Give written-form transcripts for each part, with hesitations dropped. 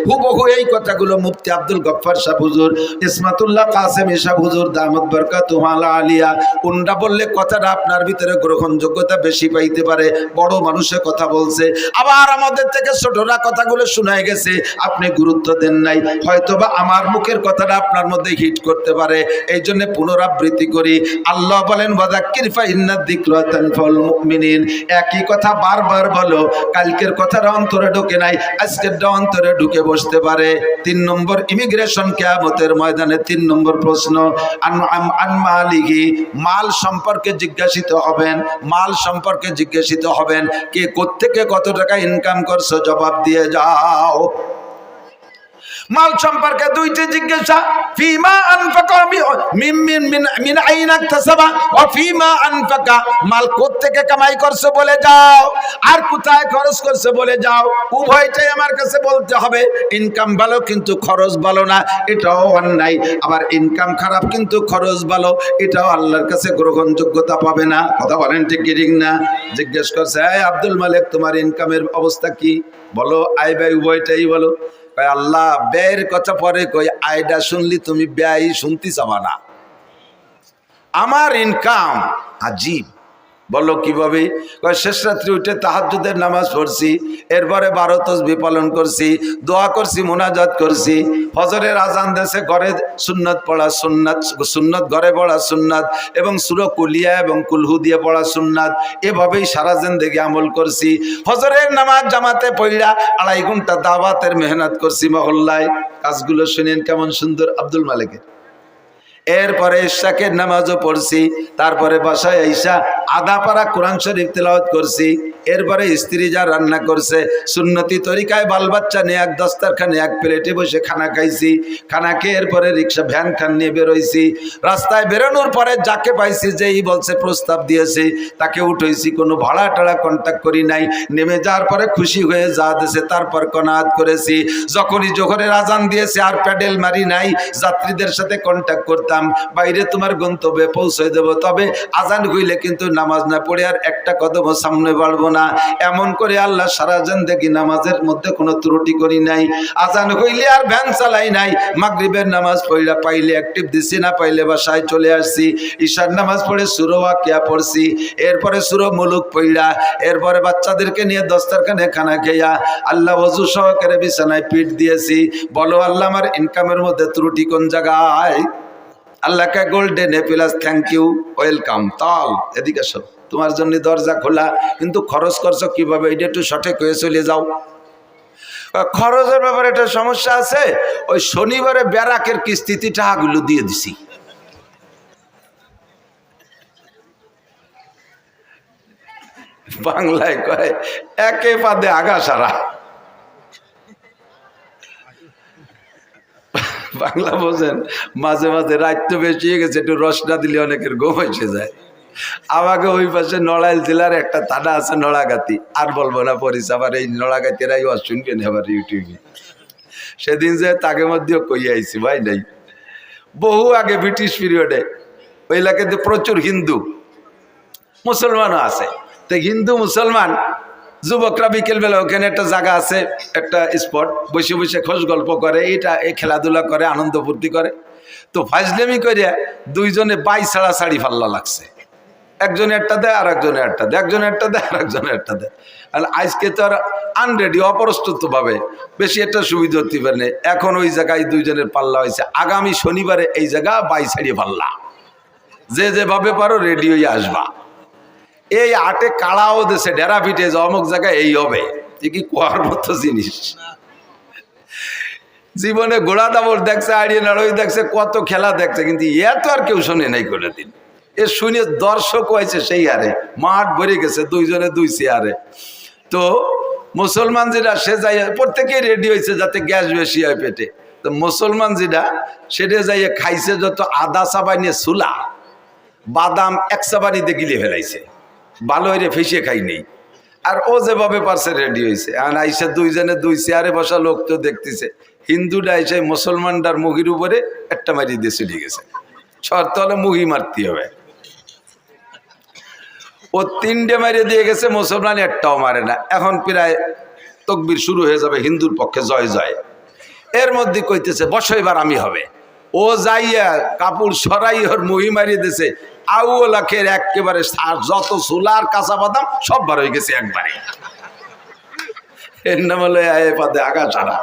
হুবহু এই কথাগুলো মুফতি আব্দুল গফফার সাহেব হুজুর, ইসমাতুল্লাহ কাসেম সাহেব হুজুর দামাত বরকাতুহু আলা আলিয়া, উনরা বললে কথাটা আপনার ভিতরে গ্রহণযোগ্যতা বেশি পাইতে পারে। বড় মানুষের কথা বলছে, আবার আমাদের থেকে ছোটরা কথাগুলো শোনায় গেছে, আপনি গুরুত্ব দেন নাই, হয়তোবা আমার মুখের কথাটা আপনার মধ্যে হিট করতে পারে, এই জন্য পুনরাবৃত্তি করি। আল্লাহ বলেন ওয়াযাক্কির ফা ইন্নাদ যিকরা তানফাউল মুমিনিন। একই কথা বারবার বলো, কালকের কথাটা অন্তরে ঢোকে নাই, আজকেরটা অন্তরে ঢুকে বসতে পারে। 3 নম্বর ইমিগ্রেশন কিয়ামতের ময়দানে 3 নম্বর প্রশ্ন, আন মালিহি, মাল সম্পর্কে জিজ্ঞাসিত হবেন, মাল সম্পর্কে জিজ্ঞাসিত হবেন, কে কোত্থেকে কত টাকা ইনকাম করছো জবাব দিয়ে যাও। মাল সম্পর্কে দুইটি জিজ্ঞাসা, ফিমা আনফাকা মিন আইনা ইকতাসাবা ওয়া ফিমা আনফাকা, মাল কোত্থেকে কামাই করছো বলে যাও, আর কোথায় খরচ করছো বলে যাও। উভয়টাই আমার কাছে বলতে হবে। ইনকাম ভালো কিন্তু খরচ ভালো না, এটাও অন্যায়। আবার ইনকাম খারাপ কিন্তু খরচ ভালো, এটাও আল্লাহর কাছে গ্রহণযোগ্যতা পাবে না। কথা বলেন ঠিক কি ঠিক না? জিজ্ঞেস করছে, এই আব্দুল মালিক তোমার ইনকামের অবস্থা কি বলো, আয় ব্যয় উভয়টাই বলো। আল্লাহ ব্যয়ের কথা পরে কই, আয়টা শুনলি তুমি ব্যয় শুনতে চাবা না। আমার ইনকাম আজীব। বলো কিভাবে? শেষ রাত্রি উঠে তাহাজ্জুদের নামাজ পড়ছি, এরপরে 12 তাসবিহ পালন করছি, দোয়া করছি, মুনাজাত করছি, ফজরের আজান দেশে ঘরে সুন্নত পড়া সুন্নাত, সুন্নত ঘরে পড়া সুন্নাত, এবং সূরা কুলিয়া এবং কুলহু দিয়ে পড়া সুন্নাত, এভাবেই সারা জিন্দেগি আমল করছি। ফজরের নামাজ জামাতে পড়া 2.5 ঘন্টা দাওয়াতের মেহনত করছি মহল্লায়। কাজগুলো শুনেন কেমন সুন্দর আব্দুল মালিকের। এরপরে ইশাকের নামাজও পড়ছি, তারপরে বাসায় আইসা আধা পারা কোরআন শরীফ তেলাওয়াত করছি। এরপরে স্ত্রী যা রান্না করছে সুন্নতি তরিকায় বাল বাচ্চা নিয়ে এক দস্তারখানে এক প্লেটে বসে খানা খাইছি। খানা খেয়ে এরপরে রিক্সা ভ্যান খান নিয়ে বেরোইছি। রাস্তায় বেরোনোর পরে যাকে পাইছি, যেই বলছে প্রস্তাব দিয়েছে তাকে উঠেছি, কোনো ভাড়া টাড়া কন্ট্যাক্ট করি নাই। নেমে যাওয়ার পরে খুশি হয়ে যা দিয়েছে তারপর কনাত করেছি। যখনই জোহরের আজান দিয়েছে আর প্যাডেল মারি নাই, যাত্রীদের সাথে কন্ট্যাক্ট করতাম, বাইরে তোমার গন্তব্যে পৌঁছে দেব, তবে আজান হইলে কিন্তু নামাজ না পড়ে আর একটা কদম সামনে বাড়বো না। এমন করে আল্লাহ সারা জিন্দেগি নামাজের মধ্যে কোনো ত্রুটি করি নাই। আজান হইলে আর ভ্যান চালাই নাই। মাগরিবের নামাজ পড়া পাইলে অ্যাক্টিভ দিছি, না পাইলে বাসায় চলে আসছি। ঈশার নামাজ পড়ে সূরা ওয়াকিয়া পড়ছি, এরপরে সূরা মুলুক পড়া, এরপরে বাচ্চাদেরকে নিয়ে দস্তারখানে খানা খেয়া আল্লাহ ওযু সহকারে বিছানায় পিঠ দিয়েছি। বলো আল্লাহ আমার ইনকামের মধ্যে ত্রুটি কোন জায়গায়? আল্লাহকে golden plus thank you, welcome. তাল এদিকে সব তোমার জন্য দরজা খোলা, কিন্তু খরচ করছো কিভাবে এটা একটু সঠিক হয়ে চলে যাও। খরচের ব্যাপারে একটা সমস্যা আছে। ওই শনিবারে ব্যারাকের কিস্তিতে টাকাগুলো দিয়ে দিছি। বাংলায় কয় একে পাদে আগা সারা। বাংলা বোঝেন? মাঝে মাঝে রাত তো বেশি হয়ে গেছে, একটু রস না দিলে অনেকের ঘুম এসে যায়। আমাকে ওই পাশে নড়াইল জেলার একটা থানা আছে নড়াগাতি, আর বলবো না পরিচয়, আবার এই নড়াগাতিরাই শুনবেন আবার ইউটিউবে। সেদিন যে তাকে মধ্যেও কই আইছি ভাই নাই, বহু আগে ব্রিটিশ পিরিয়ডে ওই এলাকাতে প্রচুর হিন্দু মুসলমানও আছে। তো হিন্দু মুসলমান যুবকরা বিকেলবেলা ওখানে একটা জায়গা আছে, একটা স্পট, বসে বসে খোঁজ গল্প করে, এটা এই খেলাধুলা করে, আনন্দ ফুর্তি করে। তো ফাজলেমি করে দুইজনে বাই ছাড়া শাড়ি ফাল্লা লাগছে। একজনে একটা দেয় আর একজনে একটা দেয়, একজনে একটা দেয় আর একজনে একটা দেয়। আর আজকে তো আর আনরেডি, অপ্রস্তুত ভাবে বেশি একটা সুবিধা হতে পারে। এখন ওই জায়গায় দুইজনের পাল্লা হয়েছে। আগামী শনিবারে এই জায়গা বাই ছাড়িয়ে পাল্লা, যে যেভাবে পারো রেডি হয়ে আসবা। এই আটে কাড়াও দেশে ডেরা পিঠে যে অমুক জায়গায় এই হবে, কি কোয়ার মতো জিনিস। জীবনে ঘোড়া দাবড় দেখছে, আড়িয়ে নাড়ই দেখছে, কত খেলা দেখছে, কিন্তু এত আর কেউ শোনে নাই করে দিন। এ শুনে দর্শক হয়েছে সেই হারে, মাঠ ভরে গেছে, দুইজনে দুই চেয়ারে। তো মুসলমান যেটা সে যাই প্রত্যেকেই রেডি হয়েছে যাতে গ্যাস বেশি হয় পেটে। তো মুসলমান যেটা সেটা যাইয়ে খাইছে যত আদা চাবাই নিয়ে চুলা, বাদাম এক চাবানিতে গিলে ফেলাইছে, ভালো হয়ে ফেসে খাই নেই। আর ও যেভাবে পারছে রেডি হয়েছে। আর আইসা দুইজনে দুই চেয়ারে বসা লোক তো দেখতেছে। হিন্দুটা এসে মুসলমানটার মুহির উপরে একটা মারি দিয়ে চলে গেছে। শর্ত হলে মুহি মারতে হবে। ও 3টে মারিয়ে দিয়ে গেছে, মুসলমান একটাও মারে না। এখন প্রায় তকবির শুরু হয়ে যাবে, হিন্দুর পক্ষে জয় জয়। এর মধ্যে কইতেছে বসো এবার আমি হবে। ও যাইয়া কাপড় সরাই ওর মুহি মারিয়ে দিছে, আউলাখের একেবারে যত চুলার কাঁচা বাদাম সব বার হয়ে গেছে একবারে। এর নাম হলো আয়ে পাদে আগা ছাড়া।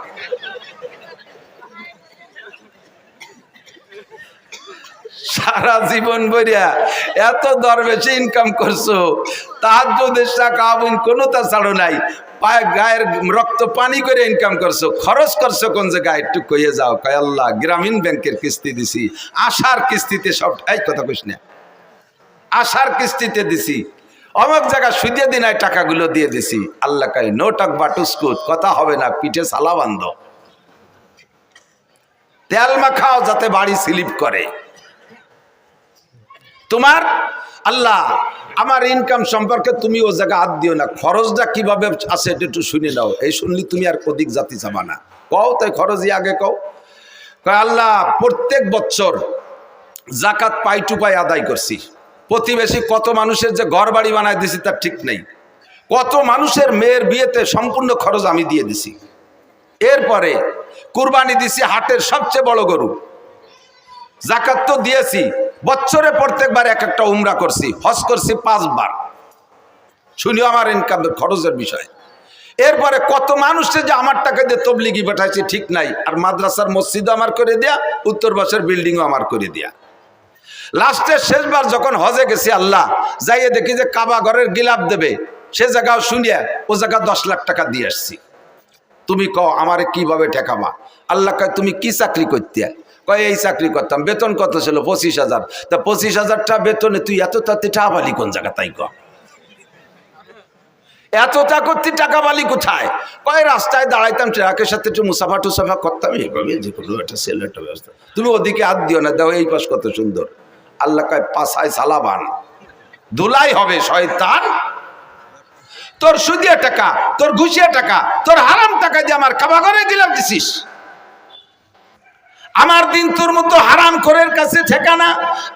সারা জীবন বইয়া এত দরবেশে ইনকাম করছো, তাহাজ্জুদের টাকা কোনো তা ছাড়ো নাই, পায়ে গায়ের রক্ত পানি করে ইনকাম করছো, খরচ করছো কোন জায়গায় একটু কইয়ে যাও। কয় আল্লাহ গ্রামীণ ব্যাংকের কিস্তি দিছি, আশার কিস্তিতে সব। এই কথা কইস না, আশার কিস্তিতে দিছি, অমুক জায়গা সুদিয়ে দিন টাকাগুলো দিয়ে দিছি। আল্লাহ কয় নো টক বাটুস্কুট, কথা হবে না, পিঠে সালা বান্ধ, তেল মাখাও যাতে বাড়ি স্লিপ করে। তোমার আল্লাহ আমার ইনকাম সম্পর্কে তুমি ও জায়গা হাত দিও না, খরচটা কিভাবে আছে এটা একটু শুনে নাও। এই শুনলি তুমি আর অধিক জাতি চাবা না, কও তাই খরচই আগে কও। কয় আল্লাহ প্রত্যেক বছর জাকাত পাই টু পাই আদায় করছি, প্রতিবেশী কত মানুষের যে ঘর বাড়ি বানায় দিছি তার ঠিক নেই, কত মানুষের মেয়ের বিয়েতে সম্পূর্ণ খরচ আমি দিয়ে দিছি। এরপরে কুরবানি দিছি হাটের সবচেয়ে বড় গরু, জাকাত তো দিয়েছি, বছরে প্রত্যেকবার এক একটা উমরা করছি, হজ করছি 5 বার। শুনিও আমার ইনকামের খরচের বিষয়। এরপরে কত মানুষে যে আমার টাকা দিয়ে তবলিগি পাঠাইছে ঠিক নাই, আর মাদ্রাসার মসজিদও আমার করে দেয়া, উত্তর বাসের বিল্ডিংও আমার করে দেয়া। লাস্টের শেষবার যখন হজে গেছি আল্লাহ, যাইয়ে দেখি যে কাবা ঘরের গিলাপ দেবে, সে জায়গাও শুনিয়া ও জায়গা 10 লাখ টাকা দিয়ে আসছি। তুমি কও আমারে কিভাবে ঠেকাবা? আল্লাহ কয় তুমি কি চাকরি করতে? কয় এই চাকরি করতাম, বেতন কত ছিল? 25,000। তা 25,000 টাকা বেতনে তুই এত তাতে টাকা বালি কোন জায়গা? তাই ক এতটা করতে টাকা বালি কোথায়? কয় রাস্তায় দাঁড়াইতাম, ট্রাকের সাথে একটু মুসাফা টুসাফা করতাম, এইভাবে যে কোনো একটা সেল একটা ব্যবস্থা। তুমি ওদিকে হাত দিও না, দাও এই পাশ কত সুন্দর। আল্লাহ কয় পাছায় সালাবান, ধুলাই হবে শয়তান। তোর সুদিয়া টাকা, তোর ঘুষিয়া টাকা, তোর হারাম টাকা দিয়ে আমার কাবা ঘরে গিলাপ দিছিস। আমার দিন তোর মতো হারাম করের কাছে ঠিকানা।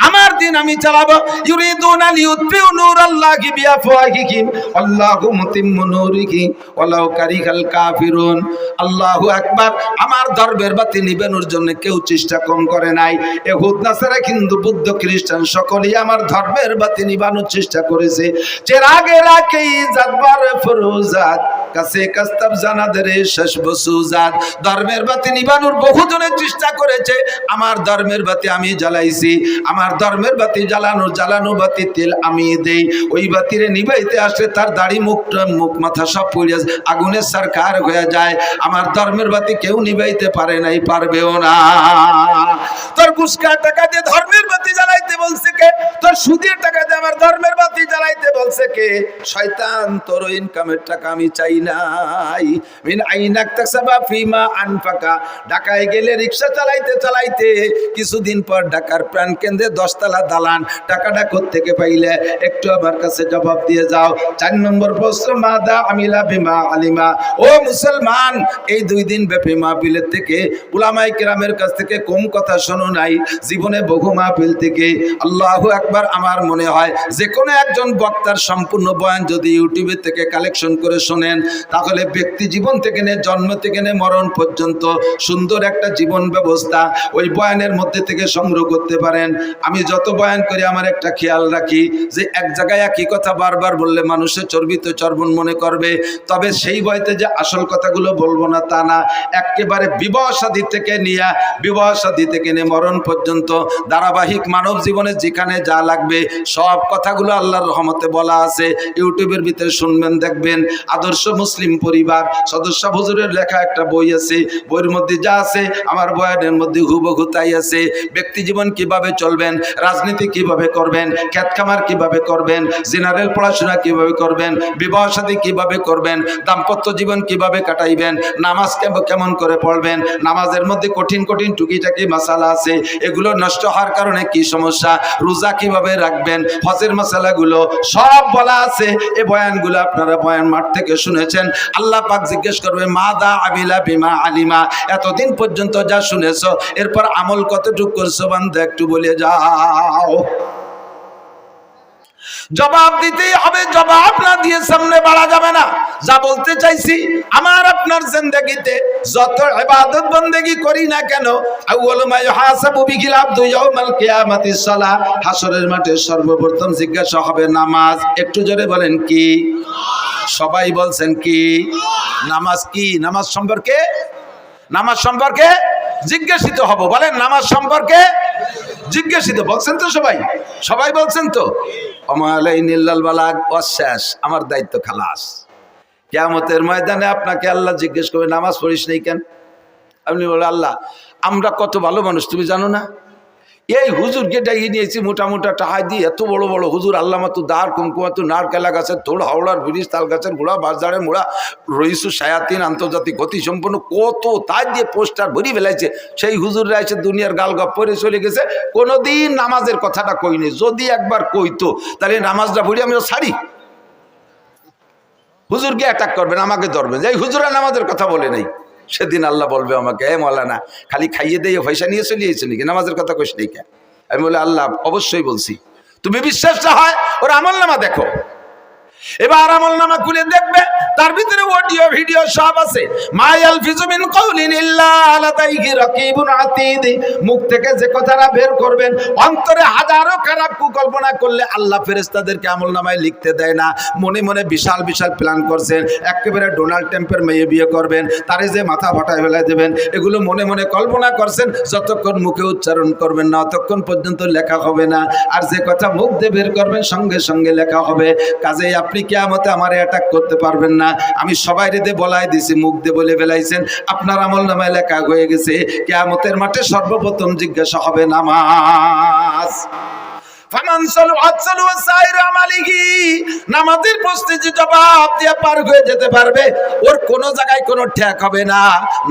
আমার দিন আমি চালাবো। ইউরিদুনা লিউতফিউ নূরাল্লাহি বিআফওয়াহিহিম আল্লাহু মুতিম্মু নূরিহি ওয়ালাউ কারিহাল কাফিরুন। আল্লাহু আকবার। আমার ধর্মের বাতি নিবানোর জন্য কেউ চেষ্টা কম করে নাই। ইহুদ নাসারা হিন্দু বৌদ্ধ খ্রিস্টান সকলেই আমার ধর্মের বাতি নিবানোর চেষ্টা করেছে। চেরাগের রাখেই জাতবার ফরুজাত কাছে কাস্তাব জানাদরে শেষ বসুজাত। ধর্মের বাতি নিবানোর বহুজনের চেষ্টা করেছে, আমার ধর্মের বাতি আমি জ্বালাইছি। আমার ধর্মের বাতি জ্বালানো বাতি তেল আমি দেই। ওই বাতিরে নিবাইতে আসলে তার দাড়ি মুখ মাথা সব পড়ে আগুনের সরকার হয়ে যায়। আমার ধর্মের বাতি কেউ নিবাইতে পারে নাই, পারবেও না। তোর গুসকা টাকা দিয়ে ধর্মের বাতি জ্বালাইতে বলছে কে? তোর সুদের টাকা দিয়ে আমার ধর্মের বাতি জ্বালাইতে বলছে কে? শয়তান, তোর ইনকামের টাকা আমি চাই নাই। মিন আইনাক তাকসাবা ফিমা আনফাকা। ঢাকায় গেলে রিকশা চালাইতে চালাইতে কিছুদিন পর ঢাকার প্রাণ কেন্দ্রে 10 তলা দালান। টাকাটা কোত্থেকে পাইলে একটু আমার কাছে জবাব দিয়ে যাও। 4 নম্বর প্রশ্ন, মাদা আমিলা বিমা আলিমা। ও মুসলমান, এই 2 দিন ব্যাপী মাহফিলের থেকে উলামায়ে কেরামের কাছ থেকে কম কথা শোনো নাই। জীবনে বহু মাহফিল থেকে আল্লাহু আকবার। আমার মনে হয় যে কোনো একজন বক্তার সম্পূর্ণ বয়ান যদি ইউটিউবে থেকে কালেকশন করে শোনেন, তাহলে ব্যক্তি জীবন থেকে নিয়ে জন্ম থেকে নিয়ে মরণ পর্যন্ত সুন্দর একটা জীবন ব্যবস্থা ওই বয়ানের মধ্যে থেকে সংগ্রহ করতে পারেন। আমি যত বয়ান করি আমার একটা খেয়াল রাখি যে এক জায়গায় একই কথা বারবার বললে মানুষের চর্বিত চর্বণ মনে করবে। তবে সেই বয়তে যে আসল কথাগুলো বলবো না তা না, একেবারে বিবাহ শাদী থেকে নিয়ে মরণ পর্যন্ত ধারাবাহিক মানব জীবনে যেখানে যা লাগবে সব কথাগুলো আল্লাহর রহমতে বলা আছে। ইউটিউবের ভিতরে শুনবেন, দেখবেন। আদর্শ মুসলিম পরিবার সদস্য হুজুরের লেখা একটা বই আছে, বইয়ের মধ্যে যা আছে আমার বয়ানের মধ্যে হুবহু তাই আছে। ব্যক্তি জীবন কিভাবে চলবেন, রাজনীতি কিভাবে করবেন, খেত খামার কিভাবে করবেন, জেনারেল পড়াশোনা কিভাবে করবেন, বিবাহ শাদী কিভাবে করবেন, দাম্পত্য জীবন কিভাবে কাটাইবেন, নামাজ কেমন করে পড়বেন, নামাজের মধ্যে কঠিন কঠিন টুকিটাকি মাসালা আছে, এগুলো নষ্ট হওয়ার কারণে কি সমস্যা, রোজা কিভাবে রাখবেন, হজের মাসালাগুলো সব বলা আছে। এই বয়ানগুলো আপনারা বয়ান মাঠ থেকে শুনেছেন। আল্লাহ পাক জিজ্ঞেস করবে মাদা আমিলা বিমা আলিমা। এতদিন পর্যন্ত যা শুনেছো এরপর আমল কতটুকু করছো বান্দা একটু বলে যাও। জবাব দিতেই হবে, জবাব না দিয়ে সামনে বাড়া যাবে না। যা বলতে চাইছি, আমার আপনার জিন্দেগিতে যত ইবাদত বন্দেগি করি না কেন, আউয়ালু মা ইউহাসাবু বিহিল আবদু ইয়াউমাল কিয়ামাতিস সালাহ, হাসরের মাঠে সর্বপ্রথম জিজ্ঞাসা হবে নামাজ। একটু জোরে বলেন কি? সবাই বলছেন কি? নামাজ কি? নামাজ সম্পর্কে, নামাজ সম্পর্কে জিজ্ঞাসিত হব। বলেন নামাজ সম্পর্কে জিজ্ঞাসিত। বলছেন তো সবাই? সবাই বলছেন তো? আমালাইনিল্লাল বালাগ, শেষ, আমার দায়িত্ব খালাস। কিয়ামতের ময়দানে আপনাকে আল্লাহ জিজ্ঞেস করবে নামাজ পড়িস নাই কেন? আপনি বলে আল্লাহ আমরা কত ভালো মানুষ তুমি জানো না? এই হুজুরকে ডাইয়ে নিয়েছি মোটা মোটা টাহাই দিয়ে, এত বড় বড় হুজুর, আল্লাহ মাতু দাঁড় কুমকুমাতু নারকেলা গাছের তোড়, হাওড়ার ব্রিজ, তাল গাছের গোড়া, বাজারের মোড়া, রইসু সায়াতিন, আন্তর্জাতিক গতি সম্পন্ন কত তাই দিয়ে পোস্টার ভরি ফেলাইছে। সেই হুজুররা এসে দুনিয়ার গাল গপ পরে চলে গেছে, কোনোদিন নামাজের কথাটা কইনি। যদি একবার কইতো তাহলে নামাজটা ভরি আমিও ছাড়ি। হুজুরকে অ্যাটাক করবেন, আমাকে ধরবেন, যে হুজুরা নামাজের কথা বলে নাই। সেদিন আল্লাহ বলবে আমাকে, এ মৌলানা খালি খাইয়ে দিয়ে পয়সা নিয়ে চলে এসেছে নাকি, নামাজের কথা কইস নাই কেন? আমি বলে আল্লাহ অবশ্যই বলছি। তুমি বিশ্বাসটা হয় ওর আমল নামা দেখো। এবার আমল নামা খুলে দেখবে, তার ভিতরে অডিও ভিডিও সব আছে। মায়াল ফিজুমিন কাউলিন ইল্লা লাদাইহি রাকিবুন আতীদ, মুখ থেকে যে কথাটা বের করবেন, অন্তরে হাজারো খারাপ কুকল্পনা করলে আল্লাহ ফেরেশতাদেরকে আমল নামায় লিখতে দেয় না। মনে মনে বিশাল বিশাল প্ল্যান করছেন, একেবারে ডোনাল্ড ট্রাম্পের মেয়ে বিয়ে করবেন, তারে যে মাথা ফাটায় ফেলাই দেবেন, এগুলো মনে মনে কল্পনা করছেন। যতক্ষণ মুখে উচ্চারণ করবেন না ততক্ষণ পর্যন্ত লেখা হবে না। আর যে কথা মুখ দিয়ে বের করবেন সঙ্গে সঙ্গে লেখা হবে। কাজেই আপনি কিয়ামতে আমারে অ্যাটাক করতে পারবেন না। আমি সবাই রেদে বলাই দিছি, মুখ দিয়ে বলে ফেলাইছেন, আপনার আমল নামায় লেখা হয়ে গেছে। কিয়ামতের মাঠে সর্বপ্রথম জিজ্ঞাসা হবে নামাজ। নামাজের প্রশ্নে যে জবাব দিয়ে পার হয়ে যেতে পারবে, ওর কোনো জায়গায় কোনো ঠেক হবে না।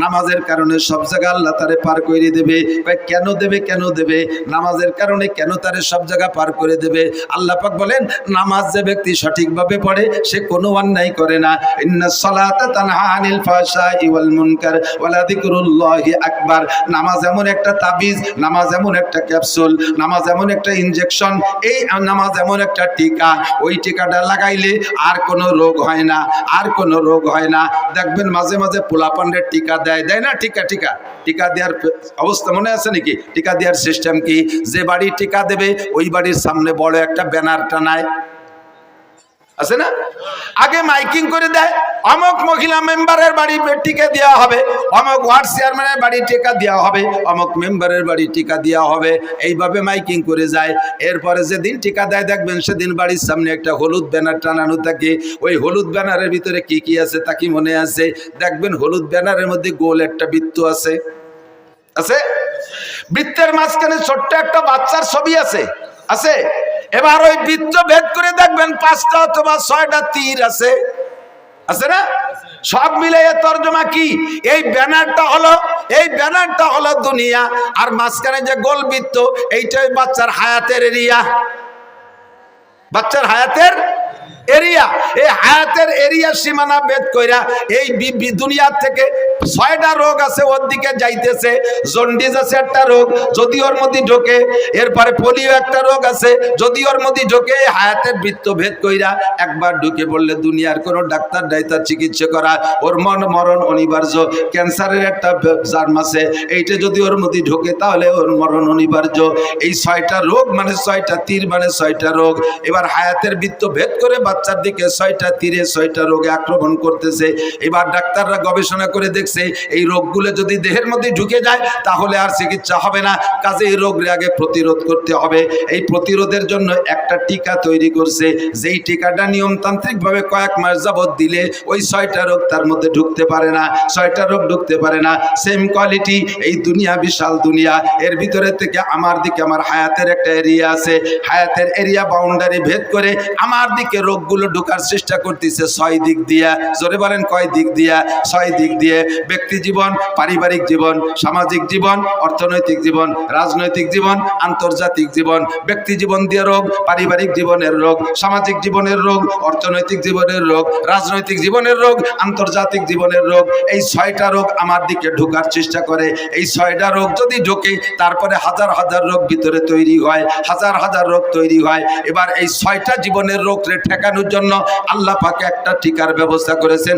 নামাজের কারণে সব জায়গায় আল্লাহ তারে পার করে দেবে। কেন দেবে? কেন দেবে? নামাজের কারণে কেন তারে সব জায়গা পার করে দেবে? আল্লাহ পাক বলেন, নামাজ যে ব্যক্তি সঠিকভাবে পড়ে সে কোনো অন্যায় করে না। ইন্নাস সালাতা তানহা আনিল ফাহশাই ওয়াল মুনকার ওয়ালা যিকরুল্লাহি আকবার। নামাজ এমন একটা তাবিজ, নামাজ এমন একটা ক্যাপসুল, নামাজ এমন একটা ইনজেকশন, এই নামাজ এমন একটা টিকা, ওই টিকাটা লাগাইলে আর কোনো রোগ হয় না, আর কোনো রোগ হয় না। দেখবেন মাঝে মাঝে পোলাপান্ডের টিকা দেয়, দেয় না? টিকা দেওয়ার অবস্থা মনে আছে নাকি? টিকা দেওয়ার সিস্টেম কি? যে বাড়ি টিকা দেবে ওই বাড়ির সামনে বড় একটা ব্যানার টানায়, আছে না? আগে মাইকিং করে দেয়, অমুক মহিলা মেম্বারের বাড়ি টিকা দেওয়া হবে, অমুক ওয়ার্ড চেয়ারম্যানের বাড়ি টিকা দেওয়া হবে, অমুক মেম্বারের বাড়ি টিকা দেওয়া হবে, এইভাবে মাইকিং করে যায়। এরপরে যেদিন টিকা দেয় দেখবেন সেদিন বাড়ির সামনে একটা হলুদ ব্যানার টানানো থাকে। ওই হলুদ ব্যানারের ভিতরে কি কি আছে তা কি মনে আছে? দেখবেন হলুদ ব্যানারের মধ্যে গোল একটা বৃত্ত আছে, আছে? বৃত্তের মাঝখানে ছোট্ট একটা বাচ্চার ছবি আছে, আছে? এবার ওই বৃত্ত ভেদ করে দেখবেন 5টা অথবা 6টা তীর আছে, আছে না? সব মিলে এর তর্জমা কি? এই ব্যানারটা হলো দুনিয়া, আর মাঝখানে যে গোল বৃত্ত এইটাই বাচ্চার হায়াতের এরিয়া, বাচ্চার হায়াতের এরিয়া। এই হায়াতের এরিয়া সীমানা ভেদ কইরা এই দুনিয়ার থেকে 6টা রোগ আছে ওর দিকে যাইতেছে। জন্ডিস আছে একটা রোগ, যদি ওর মধ্যে ঢোকে, এরপরে পোলিও একটা রোগ আছে, যদি ওর মধ্যে ঢোকে, হায়াতের বৃত্ত ভেদ কইরা একবার ঢুকে পড়লে দুনিয়ার কোনো ডাক্তার ডাইতার চিকিৎসা করা ওর মরণ অনিবার্য। ক্যান্সারের একটা জার্ম আছে, এইটা যদি ওর মধ্যে ঢোকে তাহলে ওর মরণ অনিবার্য। এই 6টা রোগ মানে 6টা তীর মানে 6টা রোগ। এবার হায়াতের বৃত্ত ভেদ করে বাচ্চার দিকে 6টা তীরে 6টা রোগে আক্রমণ করতেছে। এবার ডাক্তাররা গবেষণা করে দেখছে এই রোগগুলো যদি দেহের মধ্যে ঢুকে যায় তাহলে আর চিকিৎসা হবে না, কাজে এই রোগের আগে প্রতিরোধ করতে হবে। এই প্রতিরোধের জন্য একটা টিকা তৈরি করছে, যেই টিকাটা নিয়মতান্ত্রিকভাবে কয়েক মাস যাবত দিলে ওই 6টা রোগ তার মধ্যে ঢুকতে পারে না, 6টা রোগ ঢুকতে পারে না। সেম কোয়ালিটি এই দুনিয়া, বিশাল দুনিয়া, এর ভিতরে থেকে আমার দিকে আমার হায়াতের একটা এরিয়া আছে, হায়াতের এরিয়া বাউন্ডারি ভেদ করে আমার দিকে রোগ রোগগুলো ঢোকার চেষ্টা করতেছে 6 দিক দিয়া। জোরে বলেন কয় দিক দিয়া? 6 দিক দিয়ে। ব্যক্তি জীবন, পারিবারিক জীবন, সামাজিক জীবন, অর্থনৈতিক জীবন, রাজনৈতিক জীবন, আন্তর্জাতিক জীবন। ব্যক্তি জীবন দিয়ে রোগ, পারিবারিক জীবনের রোগ, সামাজিক জীবনের রোগ, অর্থনৈতিক জীবনের রোগ, রাজনৈতিক জীবনের রোগ, আন্তর্জাতিক জীবনের রোগ। এই 6টা রোগ আমার দিকে ঢোকার চেষ্টা করে। এই 6টা রোগ যদি ঢোকে, তারপরে হাজার হাজার রোগ ভিতরে তৈরি হয়, হাজার হাজার রোগ তৈরি হয়। এবার এই 6টা জীবনের রোগকে ঠেকানোর জন্য আল্লাহ পাক একটা টিকার ব্যবস্থা করেছেন।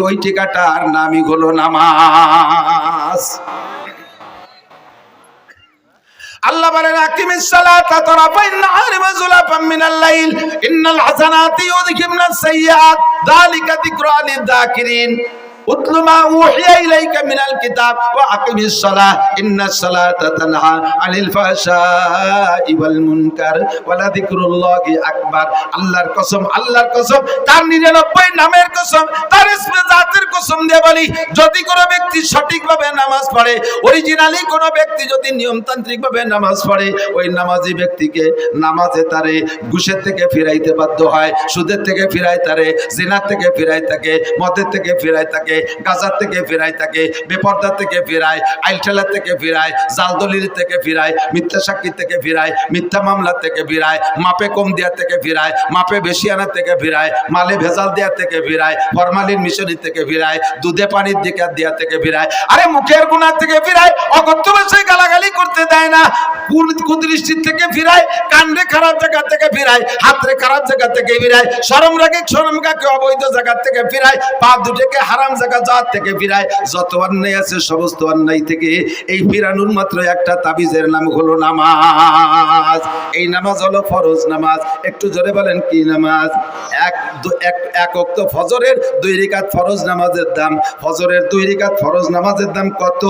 ওই টিকাটার নামই হলো নামাজ। আল্লাহ বলেন আকিমিস সালাতা তারাফাইন নাহারি ওয়া যুলাফাম মিনাল লাইল ইন্নাল হাসানাতি ইউযহিবনাস সাইয়্যাত যালিকা যিকরা লিয-যাকিরিন উতলু মা উহিয়া ইলাইকা মিনাল কিতাব ওয়া আকিমিস সালাহ ইন্নাস সালাতা তানহা আনিল ফাহশাই ওয়াল মুনকার ওয়া লাযিকরুল্লাহি আকবার। আল্লাহর কসম, আল্লাহর কসম, তার 99 নামের কসম, তার ইসমে জাতের কসম দিয়ে বলি, যদি কোনো ব্যক্তি সঠিকভাবে নামাজ পড়ে, অরিজিনালি কোনো ব্যক্তি যদি নিয়মতান্ত্রিকভাবে নামাজ পড়ে, ওই নামাজি ব্যক্তিকে নামাজে তারে ঘুষের থেকে ফিরাইতে বাধ্য হয়, সুদের থেকে ফিরায় তারে, জিনার থেকে ফিরায় তাকে, মদের থেকে ফিরায় তাকে, গাজার থেকে ফিরায় তাকে, বেপরদা থেকে ফিরায়, আইলঠেলা থেকে ফিরায়, জালদলির থেকে ফিরায়, মিথ্যা সাক্ষী থেকে ফিরায়, মিথ্যা মামলা থেকে ফিরায়, মাপে কম দেওয়া থেকে ফিরায়, মাপে বেশি আনা থেকে ফিরায়, মালে ভেজাল দেওয়া থেকে ফিরায়, ফরমালিন মিশরি থেকে ফিরায়, দুধে পানির দিকে দেওয়া থেকে ফিরায়, আরে মুখের গুনাহ থেকে ফিরায়, অকথ্য ভাষায় গালাগালি করতে দেয় না, কুদৃষ্টির থেকে ফিরায়, কান্দে খারাপ জায়গা থেকে ফিরায়, হাতে খারাপ জায়গা থেকে ফিরায়, শরম রাগে অবৈধ জায়গা থেকে ফিরায়, পা দুটোকে হারাম জায়গা যাওয়ার থেকে ফিরায়। যত অন্যায় আছে সমস্ত অন্যায় থেকে এই ফিরানোর মাত্র একটা তাবিজের নাম হলো নামাজ। এই নামাজ হলো ফরজ নামাজ। একটু জোরে বলেন কি নামাজ? এক ওয়াক্ত ফজরের 2 রাকাত ফরজ নামাজের দাম, ফজরের 2 রাকাত ফরজ নামাজের দাম কত?